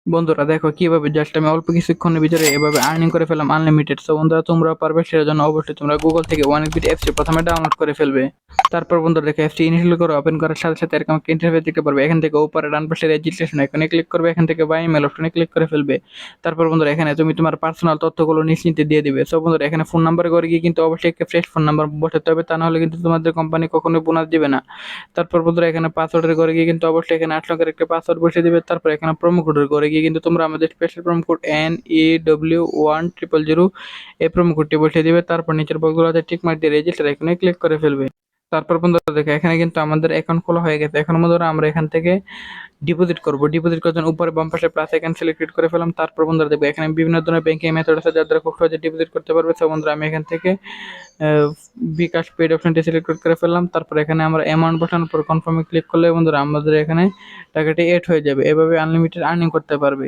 বন্ধুরা দেখো কিভাবে জাস্ট আমি অল্প কিছুক্ষণের ভিতরে এভাবে আর্নিং করে ফেললাম আনলিমিটেড। সো বন্ধুরা তোমরাও পারবে, সেটার জন্য অবশ্যই তোমরা গুগল থেকে ওয়ানিকবিট অ্যাপসটি প্রথমে ডাউনলোড করে ফেলবে। তারপর বন্ধুরা দেখো অ্যাপসটি ইনস্টল করে ওপেন করার সাথে সাথে এরকম একটা ইন্টারফেস দেখতে পারবে। এখান থেকে উপরে ডান পাশে রেজিস্ট্রেশন আইকনে ক্লিক করবে, এখান থেকে বাই ইমেল অপশনে ক্লিক করে ফেলবে। তারপর বন্ধুরা এখানে তুমি তোমার পার্সোনাল তথ্যগুলো নিশ্চিন্তে দিয়ে দিবে। সো বন্ধুরা এখানে ফোন নাম্বার করে গিয়ে কিন্তু অবশ্যই একটা ফ্রেশ ফোন নাম্বার বসাতে হবে, তা না হলে কিন্তু তোমাদের কোম্পানি কখনোই বোনাস দিবে না। তারপর বন্ধুরা এখানে পাসওয়ার্ডের ঘরে গিয়ে কিন্তু অবশ্যই এখানে 8 সংখ্যার একটা পাসওয়ার্ড বসিয়ে দিবে। তারপর এখানে প্রোমো কোডের ঘরে গিয়ে কিন্তু তোমরা আমাদের স্পেশাল প্রোমো কোড NEW1000 এই প্রোমো কোডটি বসিয়ে দিবে। তারপর নিচের বক্সগুলোতে টিক মার্ক দিয়ে রেজিস্টার এখানে ক্লিক করে ফেলবে। তারপর বন্ধুরা দেখো এখানে কিন্তু আমাদের অ্যাকাউন্ট খোলা হয়ে গেছে। এখন বন্ধুরা আমরা এখান থেকে ডিপোজিট করব। ডিপোজিট করার জন্য উপরে বাম পাশে প্লাস আইকন সিলেক্ট করে ফেললাম। তারপর বন্ধুরা দেখবে এখানে বিভিন্ন ধরনের ব্যাংকিং মেথড আছে যার দ্বারা খুব সহজে ডিপোজিট করতে পারবে। তো বন্ধুরা আমি এখান থেকে বিকাশ পেড অপশনটি সিলেক্ট করে ফেললাম। তারপর এখানে আমরা অ্যামাউন্ট বসানোর পর কনফার্মে ক্লিক করলে বন্ধুরা আমাদের এখানে টাকাটি এড হয়ে যাবে। এভাবে আনলিমিটেড আর্নিং করতে পারবে।